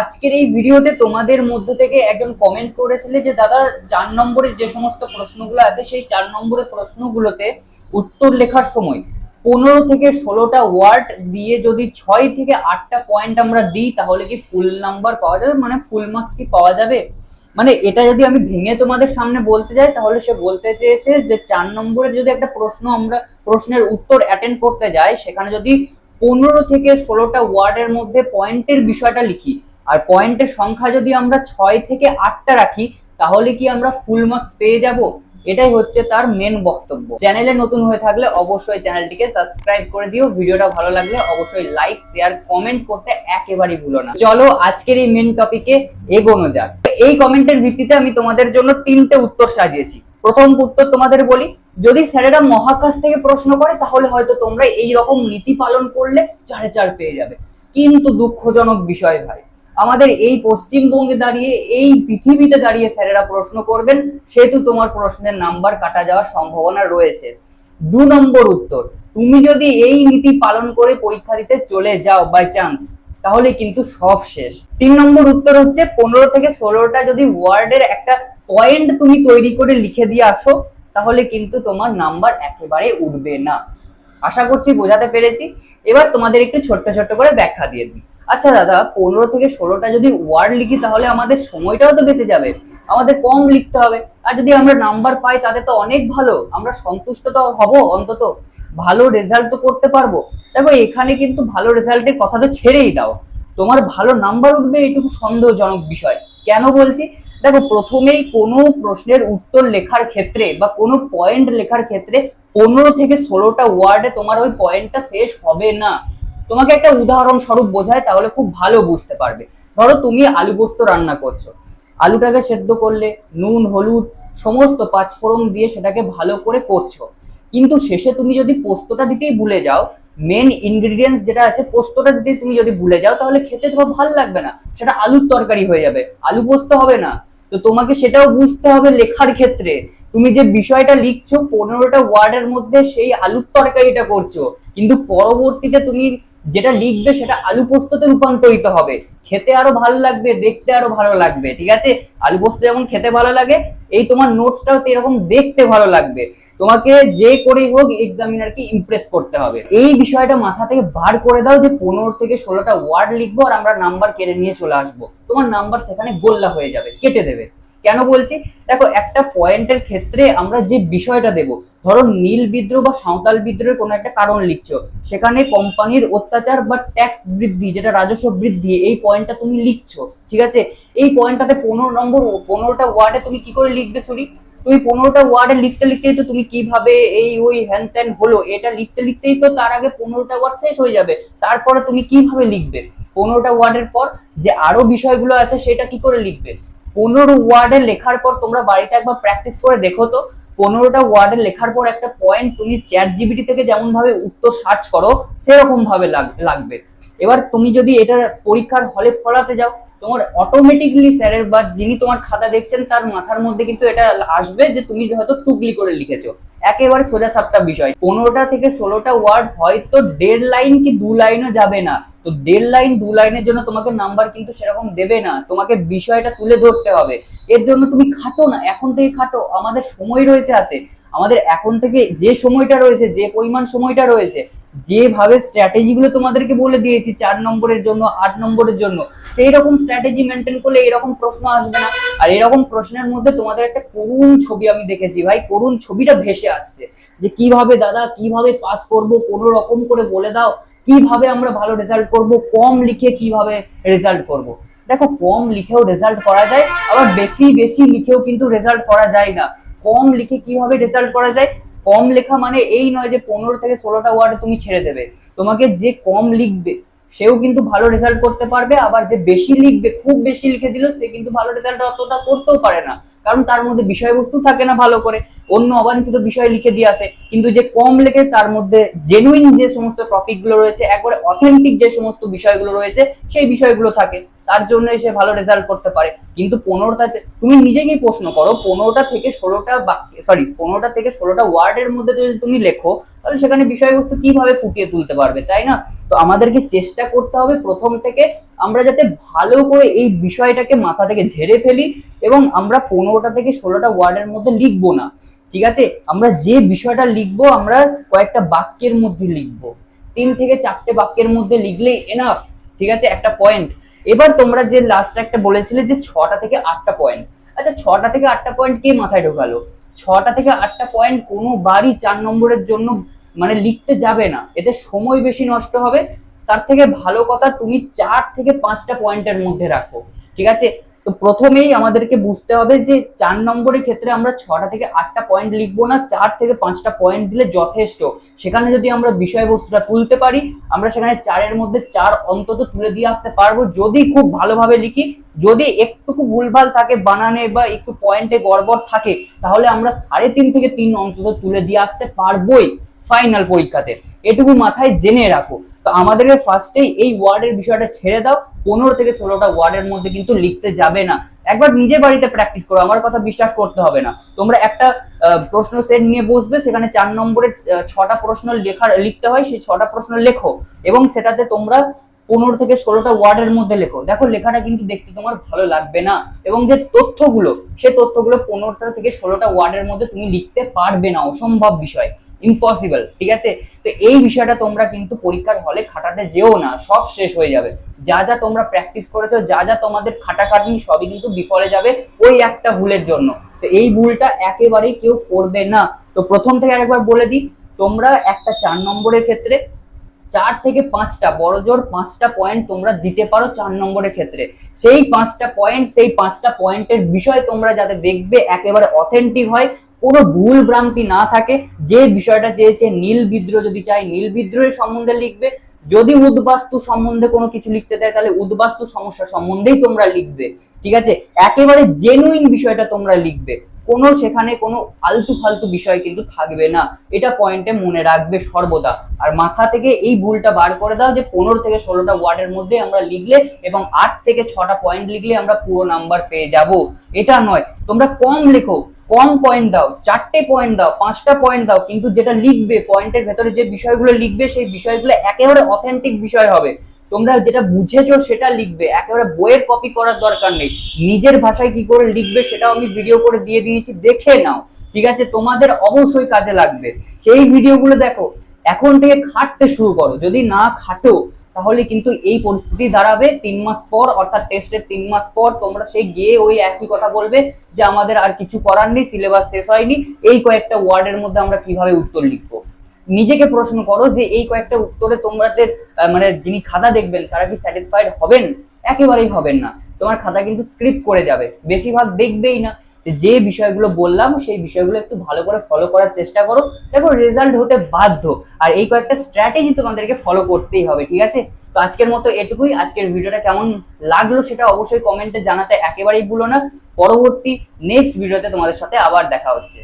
আজকের এই ভিডিওতে তোমাদের মধ্য থেকে একজন কমেন্ট করেছিলে যে দাদা 4 নম্বরের যে সমস্ত প্রশ্নগুলো আছে সেই 4 নম্বরের প্রশ্নগুলোতে উত্তর লেখার সময় 15 থেকে 16টা ওয়ার্ড দিয়ে যদি 6 থেকে 8টা পয়েন্ট আমরা দিই তাহলে কি ফুল নাম্বার পাওয়া যাবে, মানে ফুল মার্কস কি পাওয়া যাবে? মানে এটা যদি আমি ভেঙে তোমাদের সামনে বলতে যাই তাহলে সে বলতে চেয়েছে যে 4 নম্বরের যদি একটা প্রশ্নের উত্তর অ্যাটেন্ড করতে যাই, সেখানে যদি 15 থেকে 16টা ওয়ার্ডের মধ্যে পয়েন্টের বিষয়টা লিখি আর পয়েন্টের সংখ্যা যদি আমরা 6 থেকে 8টা রাখি তাহলে কি আমরা ফুল মার্কস পেয়ে যাব? এটাই হচ্ছে তার মেন বক্তব্য। চ্যানেলে নতুন হয়ে থাকলে অবশ্যই চ্যানেলটিকে সাবস্ক্রাইব করে দিও, ভিডিওটা ভালো লাগলে অবশ্যই লাইক শেয়ার কমেন্ট করতে একেবারেই ভুলো না। চলো আজকের এই মেন টপিকে এগোনো যাক। এই কমেন্টের ভিত্তিতে আমি তোমাদের জন্য 3টে উত্তর সাজিয়েছি। প্রথম উত্তর তোমাদের বলি, যদি স্যারেরা মহাকাশ থেকে প্রশ্ন করে তাহলে হয়তো তোমরা এই রকম নীতি পালন করলে 4-এ 4 পেয়ে যাবে। কিন্তু দুঃখজনক বিষয় ভাই, আমাদের এই পশ্চিমবঙ্গে দাঁড়িয়ে এই পৃথিবীতে দাঁড়িয়ে স্যারেরা প্রশ্ন করবেন, সেহেতু তোমার প্রশ্নের নাম্বার কাটা যাওয়ার সম্ভাবনা রয়েছে। 2 নম্বর উত্তর, তুমি যদি এই নীতি পালন করে পরীক্ষা দিতে চলে যাও বাই চান্স, তাহলে কিন্তু সব শেষ। 3 নম্বর উত্তর হচ্ছে 15 থেকে 16টা যদি ওয়ার্ডের একটা পয়েন্ট তুমি তৈরি করে লিখে দিয়ে আসো তাহলে কিন্তু তোমার নাম্বার একেবারে উঠবে না। আশা করছি বোঝাতে পেরেছি। এবার তোমাদের একটু ছোট্ট ছোট্ট করে ব্যাখ্যা দিয়ে দিই। আচ্ছা দাদা, 15 থেকে 16টা যদি ওয়ার্ড লিখি তাহলে আমাদের সময়টাও তো বেঁচে যাবে, আমাদের কম লিখতে হবে। আর যদি আমরা নাম্বার পাই তাতে তো অনেক ভালো, আমরা সন্তুষ্ট তো হব, অন্তত ভালো রেজাল্ট তো করতে পারবো। দেখো এখানে কিন্তু ভালো রেজাল্টের কথা তো ছেড়েই দাও, তোমার ভালো নাম্বার উঠবে এটুকু সন্দেহজনক বিষয়। কেন বলছি? দেখো প্রথমেই কোনো প্রশ্নের উত্তর লেখার ক্ষেত্রে বা কোনো পয়েন্ট লেখার ক্ষেত্রে 15 থেকে 16টা ওয়ার্ডে তোমার ওই পয়েন্টটা শেষ হবে না। তোমাকে একটা উদাহরণ স্বরূপ বোঝায় তাহলে খুব ভালো বুঝতে পারবে। ধরো তুমি আলু পোস্ত রান্না করছো, আলুটাকে সেদ্ধ করলে নুন হলুদ সমস্ত পাঁচফোড়ন দিয়ে সেটাকে ভালো করে করছো, কিন্তু শেষে তুমি যদি পোস্তটা দিতেই ভুলে যাও, মেন ইনগ্রিডিয়েন্টস যেটা আছে পোস্তটা দিতে তুমি যদি ভুলে যাও তাহলে খেতে তোমার ভালো লাগবে না, সেটা আলুর তরকারি হয়ে যাবে, আলু পোস্ত হবে না। তো তোমাকে সেটাও বুঝতে হবে লেখার ক্ষেত্রে, তুমি যে বিষয়টা লিখছো 15টা ওয়ার্ডের মধ্যে সেই আলুর তরকারিটা করছো, কিন্তু পরবর্তীতে তুমি যেটা লিখবে সেটা আলু পোস্ততে রূপান্তরিত হবে, খেতে আরো ভালো লাগবে, দেখতে আরো ভালো লাগবে। ঠিক আছে, আলু পোস্ত যেমন খেতে ভালো লাগে, এই তোমার নোটসটাও তো এরকম দেখতে ভালো লাগবে। তোমাকে যে করেই হোক এক্সামিনারকে ইমপ্রেস করতে হবে। এই বিষয়টা মাথা থেকে বার করে দাও যে 15 থেকে 16টা ওয়ার্ড লিখবো আর আমরা নাম্বার কেড়ে নিয়ে চলে আসবো, তোমার নাম্বার সেখানে গোল্লা হয়ে যাবে, কেটে দেবে। কেন বলছি? দেখো একটা পয়েন্টের ক্ষেত্রে আমরা যে বিষয়টা দেব, ধরো নীল বিদ্রোহ বা সাঁওতাল বিদ্রোহের কোনো একটা কারণ লিখছো, সেখানে কোম্পানির অত্যাচার বা ট্যাক্স বৃদ্ধি, যেটা রাজস্ব বৃদ্ধি, এই পয়েন্টটা তুমি লিখছো। ঠিক আছে, এই পয়েন্টটাতে 15টা ওয়ার্ডে তুমি কি করে লিখবে? শুনি, তুমি 15টা ওয়ার্ডে লিখতে লিখতেই তো তুমি কিভাবে এই ওই হ্যান ত্যান হলো এটা লিখতে লিখতেই তো তার আগে 15টা ওয়ার্ড শেষ হয়ে যাবে। তারপরে তুমি কিভাবে লিখবে? 15টা ওয়ার্ডের পর যে আরো বিষয়গুলো আছে সেটা কি করে লিখবে? 15 ওয়ার্ডে লেখার পর তোমরা বাড়িতে একবার প্র্যাকটিস করে দেখো তো, 15টা ওয়ার্ডে লেখার পর একটা পয়েন্ট তুমি চ্যাট জিপিটি থেকে যেমন ভাবে উত্তর সার্চ করো সেরকম ভাবে লাগবে। এবার তুমি যদি এটা পরীক্ষার হলে ফলাতে যাও, তোমার অটোমেটিকলি স্যারের বা যিনি তোমার খাতা দেখছেন তার মাথার মধ্যে কিন্তু এটা আসবে যে তুমি হয়তো টুকলি করে লিখেছো। একেবারে সোজা সাপটা বিষয়। 15টা থেকে 16টা ওয়ার্ড হয়তো 1.5 লাইন কি 2 লাইনও যাবে না, তো 1.5 লাইন 2 লাইনের জন্য তোমাকে নাম্বার কিন্তু সেরকম দেবে না, তোমাকে বিষয়টা তুলে ধরতে হবে। এর জন্য তুমি খাটো না, এখন থেকে খাটো, আমাদের সময় রয়েছে হাতে। আমাদের এখন থেকে যে সময়টা রয়েছে, যে পরিমাণ সময়টা রয়েছে, যেভাবে স্ট্র্যাটেজি গুলো তোমাদেরকে বলে দিয়েছি 4 নম্বরের জন্য 8 নম্বরের জন্য, সেই রকম স্ট্র্যাটেজি মেনটেন করলে এরকম প্রশ্ন আসবে না। আর এরকম প্রশ্নের মধ্যে তোমাদের একটা করুণ ছবি আমি দেখেছি ভাই, করুণ ছবিটা ভেসে আসছে যে কিভাবে দাদা কিভাবে পাস করব, কোনো রকম করে বলে দাও কিভাবে আমরা ভালো রেজাল্ট করব, কম লিখে কিভাবে রেজাল্ট করব। দেখো কম লিখেও রেজাল্ট করা যায়, আবার বেশি বেশি লিখেও কিন্তু রেজাল্ট করা যায় না। কম লিখে কিভাবে রেজাল্ট করা যায়? কম লেখা মানে এই নয় যে 15 থেকে 16টা ওয়ার্ডে তুমি ছেড়ে দেবে, তোমাকে যে কম লিখবে সেও কিন্তু ভালো রেজাল্ট করতে পারবে, আবার যে বেশি লিখবে খুব বেশি লিখে দিল সে কিন্তু ভালো রেজাল্ট অতটা করতেও পারে না, কারণ তার মধ্যে বিষয়বস্তু থাকে না ভালো করে, অন্য অবাঞ্ছিত বিষয় লিখে দিয়ে আসে। কিন্তু যে কম লেখে তার মধ্যে জেনুইন যে সমস্ত টপিক গুলো রয়েছে, একবারে অথেন্টিক যে সমস্ত বিষয়গুলো রয়েছে সেই বিষয়গুলো থাকে, তার জন্য সে ভালো রেজাল্ট করতে পারে। কিন্তু 15টাতে তুমি নিজেকেই প্রশ্ন করো, 15টা থেকে 16টা সরি 15টা থেকে 16টা ওয়ার্ডের মধ্যে যদি তুমি লেখো, তাহলে সেখানে বিষয়বস্তু কিভাবে ফুটিয়ে তুলতে পারবে, তাই না? তো আমাদেরকে চেষ্টা করতে হবে প্রথম থেকে আমরা যাতে ভালো করে এই বিষয়টাকে মাথা থেকে ঝেড়ে ফেলি, এবং আমরা 15টা থেকে 16টা ওয়ার্ডের মধ্যে লিখবো না, ঠিক আছে? আমরা যে বিষয়টা লিখবো আমরা কয়েকটা বাক্যের মধ্যে লিখবো, 3 থেকে 4টে বাক্যের মধ্যে লিখলেই এনাফ, ঠিক আছে? একটা পয়েন্ট। এবার তোমরা যে লাস্ট একটা বলেছিলে যে 6টা থেকে 8টা পয়েন্ট, আচ্ছা 6টা থেকে 8টা পয়েন্ট কে মাথায় ঢোকালো? 6টা থেকে 8টা পয়েন্ট কোনো বারই 4 নম্বরের জন্য মানে লিখতে যাবে না, এতে সময় বেশি নষ্ট হবে। তার থেকে ভালো কথা তুমি 4 থেকে 5টা পয়েন্টের মধ্যে রাখো, ঠিক আছে? তো প্রথমেই আমাদেরকে বুঝতে হবে যে 4 নম্বরের ক্ষেত্রে আমরা 6টা থেকে 8টা পয়েন্ট লিখবো না, 4 থেকে 5টা পয়েন্ট দিলে যথেষ্ট। সেখানে যদি আমরা বিষয়বস্তুটা তুলতে পারি, আমরা সেখানে 4-এর মধ্যে 4 অন্তত তুলে দিয়ে আসতে পারবো, যদি খুব ভালোভাবে লিখি। যদি একটুকু ভুলভাল থাকে বানানে বা একটু পয়েন্টে গড়বড় থাকে, তাহলে আমরা 3.5 থেকে 3 অন্তত তুলে দিয়ে আসতে পারবোই ফাইনাল পরীক্ষাতে, এটুকু মাথায় জেনে রাখো। তো আমাদেরকে ফার্স্টেই এই ওয়ার্ডের বিষয়টা ছেড়ে দাও, 15 থেকে 16টা ওয়ার্ডের মধ্যে কিন্তু লিখতে যাবে না। একবার নিজে বাড়িতে প্র্যাকটিস করো, আমার কথা বিশ্বাস করতে হবে না। তোমরা একটা প্রশ্ন সেট নিয়ে বসবে, সেখানে 4 নম্বরের 6টা প্রশ্ন লিখতে হয়, সেই 6টা প্রশ্ন লেখো এবং সেটাতে তোমরা 15 থেকে 16টা ওয়ার্ডের মধ্যে লেখো। দেখো লেখাটা কিন্তু দেখতে তোমার ভালো লাগবে না, এবং যে তথ্যগুলো সে তথ্যগুলো 15টা থেকে 16টা ওয়ার্ডের মধ্যে তুমি লিখতে পারবে না, অসম্ভব বিষয়, ইম্পসিবল, ঠিক আছে? তো এই বিষয়টা তোমরা কিন্তু পরীক্ষার হলে খাটাতে যেও না, সব শেষ হয়ে যাবে। যা যা তোমরা প্র্যাকটিস করেছো, যা যা তোমাদের খাটাখাটনি, সবই কিন্তু বিফলে যাবে ওই একটা ভুলের জন্য। তো এই ভুলটা একেবারেই কেউ করবে না। তো প্রথম থেকে আরেকবার বলে দিই, তোমরা একটা 4 নম্বরের ক্ষেত্রে 4 থেকে 5টা বড় জোর 5টা পয়েন্ট তোমরা দিতে পারো 4 নম্বরের ক্ষেত্রে। সেই 5টা পয়েন্ট, সেই 5টা পয়েন্টের বিষয় তোমরা যাতে দেখবে একেবারে অথেন্টিক হয়, কোনো ভুল ভ্রান্তি না থাকে। যে বিষয়টা চেয়েছে নীল বিদ্রোহ যদি চাই, নীল বিদ্রোহের সম্বন্ধে লিখবে। যদি উদ্বাস্তু সম্বন্ধে কোনো কিছু লিখতে দেয়, তাহলে উদ্বাস্তু সমস্যা সম্বন্ধেই তোমরা লিখবে, ঠিক আছে? একেবারে জেনুইন বিষয়টা তোমরা লিখবে, কোনো সেখানে কোনো আলতু ফালতু বিষয় কিন্তু থাকবে না, এটা পয়েন্টে মনে রাখবে সর্বদা। আর মাথা থেকে এই ভুলটা বার করে দাও যে 15 থেকে 16টা ওয়ার্ডের মধ্যে আমরা লিখলে এবং 8 থেকে 6টা পয়েন্ট লিখলে আমরা পুরো নাম্বার পেয়ে যাব, এটা নয়। তোমরা কম লেখো, কম পয়েন্ট দাও, 4টে পয়েন্ট দাও, 5টা পয়েন্ট দাও, কিন্তু যেটা লিখবে পয়েন্টের ভেতরে যে বিষয়গুলো লিখবে সেই বিষয়গুলো একেবারে অথেন্টিক বিষয় হবে। তোমরা যেটা বুঝেছো সেটা লিখবে, একেবারে বইয়ের কপি করার দরকার নেই। নিজের ভাষায় কি করে লিখবে সেটাও আমি ভিডিও করে দিয়ে দিয়েছি, দেখে নাও, ঠিক আছে? তোমাদের অবশ্যই কাজে লাগবে, সেই ভিডিওগুলো দেখো। এখন থেকে খাটতে শুরু করো, যদি না খাটো তাহলে কিন্তু এই পরিস্থিতি দাঁড়াবে 3 মাস পর, অর্থাৎ টেস্টের 3 মাস পর তোমরা সেই গিয়ে ওই একই কথা বলবে যে আমাদের আর কিছু করার নেই, সিলেবাস শেষ হয়নি, এই কয়েকটা ওয়ার্ডের মধ্যে আমরা কিভাবে উত্তর লিখবো। নিজেকে প্রশ্ন করো যে এই কয়েকটা উত্তরে তোমাদের মানে যিনি খাতা দেখবেন তারা কি স্যাটিসফাইড হবেন? একেবারেই হবেন না। তোমার খাতা কিন্তু স্ক্রিপ্ট করে যাবে, বেশিরভাগ দেখবেই না। যে বিষয়গুলো বললাম সেই বিষয়গুলো একটু ভালো করে ফলো করার চেষ্টা করো, দেখো রেজাল্ট হতে বাধ্য। আর এই কয়েকটা স্ট্র্যাটেজি তোমাদেরকে ফলো করতেই হবে, ঠিক আছে? তো আজকের মতো এটুকুই। আজকের ভিডিওটা কেমন লাগলো সেটা অবশ্যই কমেন্টে জানাতে একেবারেই ভুলো না। পরবর্তী নেক্সট ভিডিওতে তোমাদের সাথে আবার দেখা হচ্ছে।